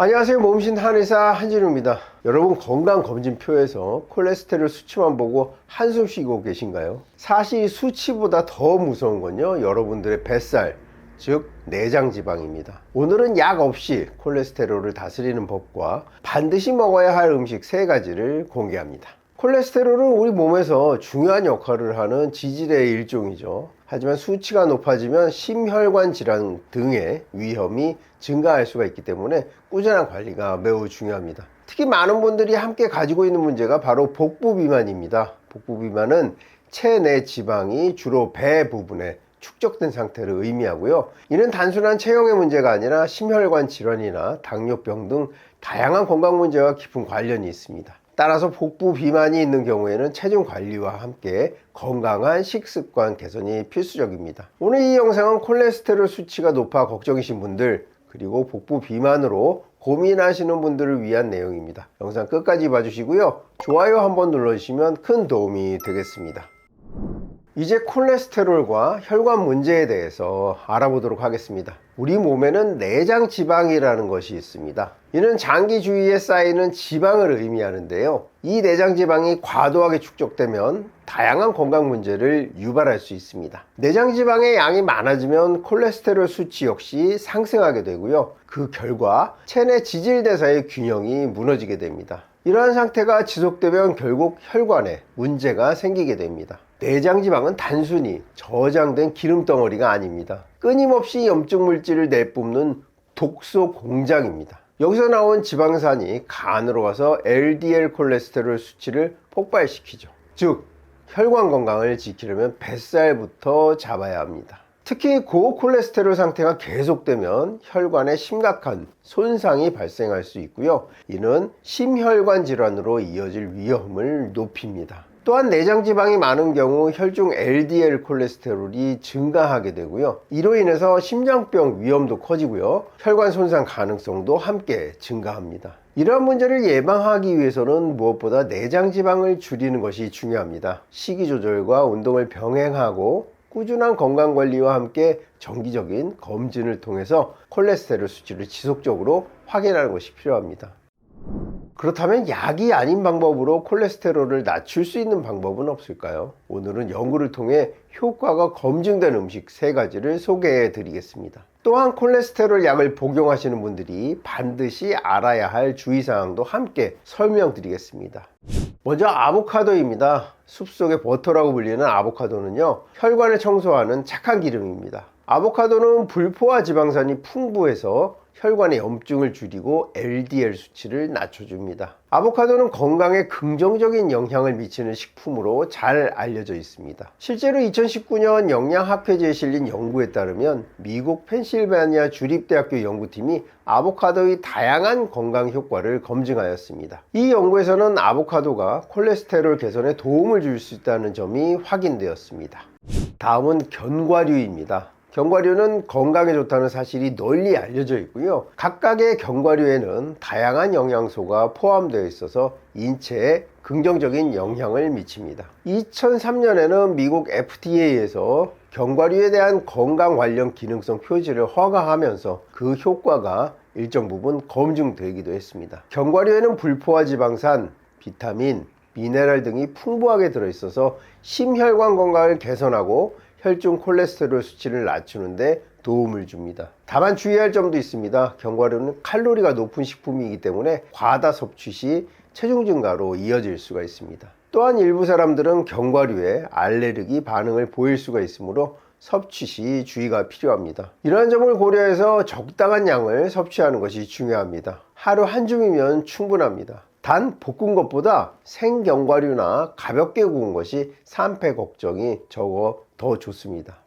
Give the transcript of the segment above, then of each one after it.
안녕하세요. 몸신 한의사 한진우입니다. 여러분 건강검진표에서 콜레스테롤 수치만 보고 한숨 쉬고 계신가요? 사실 수치보다 더 무서운 건요, 여러분들의 뱃살, 즉 내장지방입니다. 오늘은 약 없이 콜레스테롤을 다스리는 법과 반드시 먹어야 할 음식 3가지를 공개합니다. 콜레스테롤은 우리 몸에서 중요한 역할을 하는 지질의 일종이죠. 하지만 수치가 높아지면 심혈관 질환 등의 위험이 증가할 수가 있기 때문에 꾸준한 관리가 매우 중요합니다. 특히 많은 분들이 함께 가지고 있는 문제가 바로 복부 비만입니다. 복부 비만은 체내 지방이 주로 배 부분에 축적된 상태를 의미하고요. 이는 단순한 체형의 문제가 아니라 심혈관 질환이나 당뇨병 등 다양한 건강 문제와 깊은 관련이 있습니다. 따라서 복부 비만이 있는 경우에는 체중 관리와 함께 건강한 식습관 개선이 필수적입니다. 오늘 이 영상은 콜레스테롤 수치가 높아 걱정이신 분들, 그리고 복부 비만으로 고민하시는 분들을 위한 내용입니다. 영상 끝까지 봐주시고요. 좋아요 한번 눌러주시면 큰 도움이 되겠습니다. 이제 콜레스테롤과 혈관 문제에 대해서 알아보도록 하겠습니다. 우리 몸에는 내장 지방이라는 것이 있습니다. 이는 장기 주위에 쌓이는 지방을 의미하는데요. 이 내장 지방이 과도하게 축적되면 다양한 건강 문제를 유발할 수 있습니다. 내장 지방의 양이 많아지면 콜레스테롤 수치 역시 상승하게 되고요. 그 결과 체내 지질대사의 균형이 무너지게 됩니다. 이러한 상태가 지속되면 결국 혈관에 문제가 생기게 됩니다. 내장지방은 단순히 저장된 기름덩어리가 아닙니다. 끊임없이 염증 물질을 내뿜는 독소 공장입니다. 여기서 나온 지방산이 간으로 가서 LDL 콜레스테롤 수치를 폭발시키죠. 즉, 혈관 건강을 지키려면 뱃살부터 잡아야 합니다. 특히 고콜레스테롤 상태가 계속되면 혈관에 심각한 손상이 발생할 수 있고요. 이는 심혈관 질환으로 이어질 위험을 높입니다. 또한 내장지방이 많은 경우 혈중 LDL 콜레스테롤이 증가하게 되고요. 이로 인해서 심장병 위험도 커지고요. 혈관 손상 가능성도 함께 증가합니다. 이러한 문제를 예방하기 위해서는 무엇보다 내장지방을 줄이는 것이 중요합니다. 식이조절과 운동을 병행하고 꾸준한 건강관리와 함께 정기적인 검진을 통해서 콜레스테롤 수치를 지속적으로 확인하는 것이 필요합니다. 그렇다면 약이 아닌 방법으로 콜레스테롤을 낮출 수 있는 방법은 없을까요? 오늘은 연구를 통해 효과가 검증된 음식 3가지를 소개해 드리겠습니다. 또한 콜레스테롤 약을 복용하시는 분들이 반드시 알아야 할 주의사항도 함께 설명드리겠습니다. 먼저 아보카도입니다. 숲속의 버터라고 불리는 아보카도는요, 혈관을 청소하는 착한 기름입니다. 아보카도는 불포화 지방산이 풍부해서 혈관의 염증을 줄이고 LDL 수치를 낮춰줍니다. 아보카도는 건강에 긍정적인 영향을 미치는 식품으로 잘 알려져 있습니다. 실제로 2019년 영양학회지에 실린 연구에 따르면 미국 펜실베니아 주립대학교 연구팀이 아보카도의 다양한 건강 효과를 검증하였습니다. 이 연구에서는 아보카도가 콜레스테롤 개선에 도움을 줄 수 있다는 점이 확인되었습니다. 다음은 견과류입니다. 견과류는 건강에 좋다는 사실이 널리 알려져 있고요. 각각의 견과류에는 다양한 영양소가 포함되어 있어서 인체에 긍정적인 영향을 미칩니다. 2003년에는 미국 FDA에서 견과류에 대한 건강 관련 기능성 표지를 허가하면서 그 효과가 일정 부분 검증되기도 했습니다. 견과류에는 불포화 지방산, 비타민, 미네랄 등이 풍부하게 들어있어서 심혈관 건강을 개선하고 혈중 콜레스테롤 수치를 낮추는데 도움을 줍니다. 다만 주의할 점도 있습니다. 견과류는 칼로리가 높은 식품이기 때문에 과다 섭취 시 체중 증가로 이어질 수가 있습니다. 또한 일부 사람들은 견과류에 알레르기 반응을 보일 수가 있으므로 섭취 시 주의가 필요합니다. 이러한 점을 고려해서 적당한 양을 섭취하는 것이 중요합니다. 하루 한 줌이면 충분합니다. 단 볶은 것보다 생견과류나 가볍게 구운 것이 산패 걱정이 적어 더 좋습니다.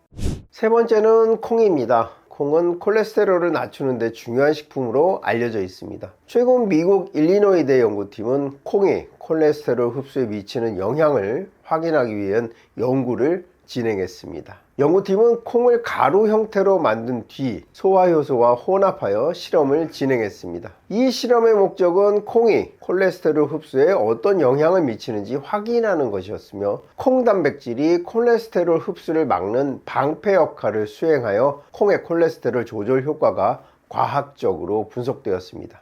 3번째는 콩입니다. 콩은 콜레스테롤을 낮추는 데 중요한 식품으로 알려져 있습니다. 최근 미국 일리노이대 연구팀은 콩이 콜레스테롤 흡수에 미치는 영향을 확인하기 위한 연구를 진행했습니다. 연구팀은 콩을 가루 형태로 만든 뒤 소화효소와 혼합하여 실험을 진행했습니다. 이 실험의 목적은 콩이 콜레스테롤 흡수에 어떤 영향을 미치는지 확인하는 것이었으며, 콩 단백질이 콜레스테롤 흡수를 막는 방패 역할을 수행하여 콩의 콜레스테롤 조절 효과가 과학적으로 분석되었습니다.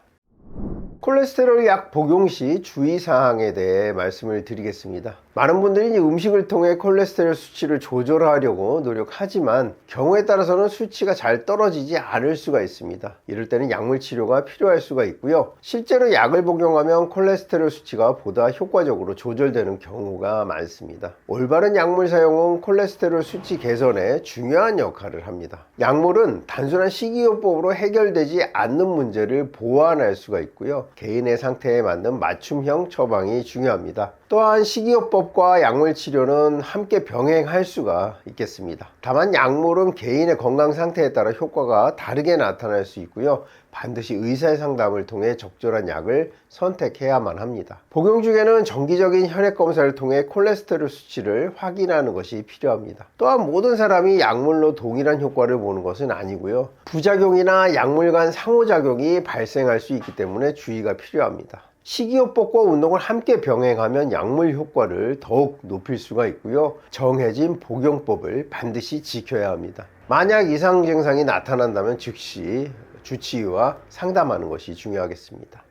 콜레스테롤 약 복용 시 주의사항에 대해 말씀을 드리겠습니다. 많은 분들이 음식을 통해 콜레스테롤 수치를 조절하려고 노력하지만 경우에 따라서는 수치가 잘 떨어지지 않을 수가 있습니다. 이럴 때는 약물 치료가 필요할 수가 있고요. 실제로 약을 복용하면 콜레스테롤 수치가 보다 효과적으로 조절되는 경우가 많습니다. 올바른 약물 사용은 콜레스테롤 수치 개선에 중요한 역할을 합니다. 약물은 단순한 식이요법으로 해결되지 않는 문제를 보완할 수가 있고요. 개인의 상태에 맞는 맞춤형 처방이 중요합니다. 또한 식이요법과 약물 치료는 함께 병행할 수가 있겠습니다. 다만 약물은 개인의 건강 상태에 따라 효과가 다르게 나타날 수 있고요. 반드시 의사의 상담을 통해 적절한 약을 선택해야만 합니다. 복용 중에는 정기적인 혈액 검사를 통해 콜레스테롤 수치를 확인하는 것이 필요합니다. 또한 모든 사람이 약물로 동일한 효과를 보는 것은 아니고요. 부작용이나 약물 간 상호작용이 발생할 수 있기 때문에 주의가 필요합니다. 식이요법과 운동을 함께 병행하면 약물 효과를 더욱 높일 수가 있고요. 정해진 복용법을 반드시 지켜야 합니다. 만약 이상 증상이 나타난다면 즉시 주치의와 상담하는 것이 중요하겠습니다.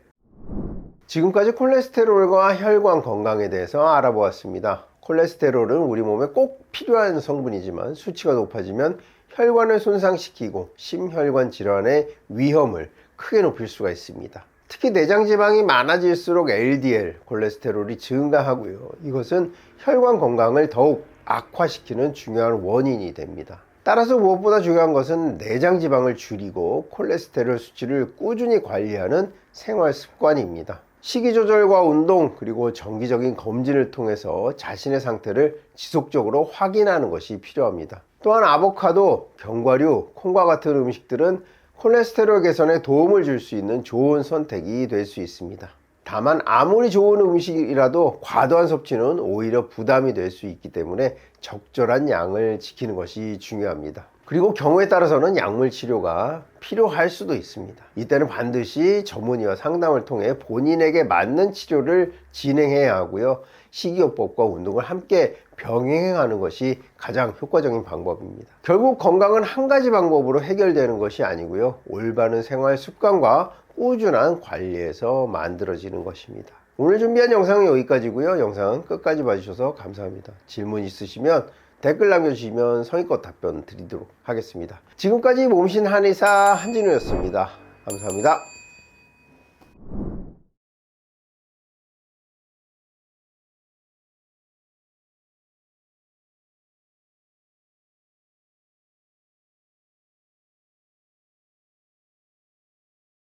지금까지 콜레스테롤과 혈관 건강에 대해서 알아보았습니다. 콜레스테롤은 우리 몸에 꼭 필요한 성분이지만 수치가 높아지면 혈관을 손상시키고 심혈관 질환의 위험을 크게 높일 수가 있습니다. 특히 내장지방이 많아질수록 LDL, 콜레스테롤이 증가하고요. 이것은 혈관 건강을 더욱 악화시키는 중요한 원인이 됩니다. 따라서 무엇보다 중요한 것은 내장지방을 줄이고 콜레스테롤 수치를 꾸준히 관리하는 생활 습관입니다. 식이 조절과 운동 그리고 정기적인 검진을 통해서 자신의 상태를 지속적으로 확인하는 것이 필요합니다. 또한 아보카도, 견과류, 콩과 같은 음식들은 콜레스테롤 개선에 도움을 줄 수 있는 좋은 선택이 될 수 있습니다. 다만 아무리 좋은 음식이라도 과도한 섭취는 오히려 부담이 될 수 있기 때문에 적절한 양을 지키는 것이 중요합니다. 그리고 경우에 따라서는 약물 치료가 필요할 수도 있습니다. 이때는 반드시 전문의와 상담을 통해 본인에게 맞는 치료를 진행해야 하고요. 식이요법과 운동을 함께 병행하는 것이 가장 효과적인 방법입니다. 결국 건강은 한 가지 방법으로 해결되는 것이 아니고요. 올바른 생활 습관과 꾸준한 관리에서 만들어지는 것입니다. 오늘 준비한 영상은 여기까지고요. 영상 끝까지 봐주셔서 감사합니다. 질문 있으시면 댓글 남겨주시면 성의껏 답변 드리도록 하겠습니다. 지금까지 몸신 한의사 한진우였습니다. 감사합니다.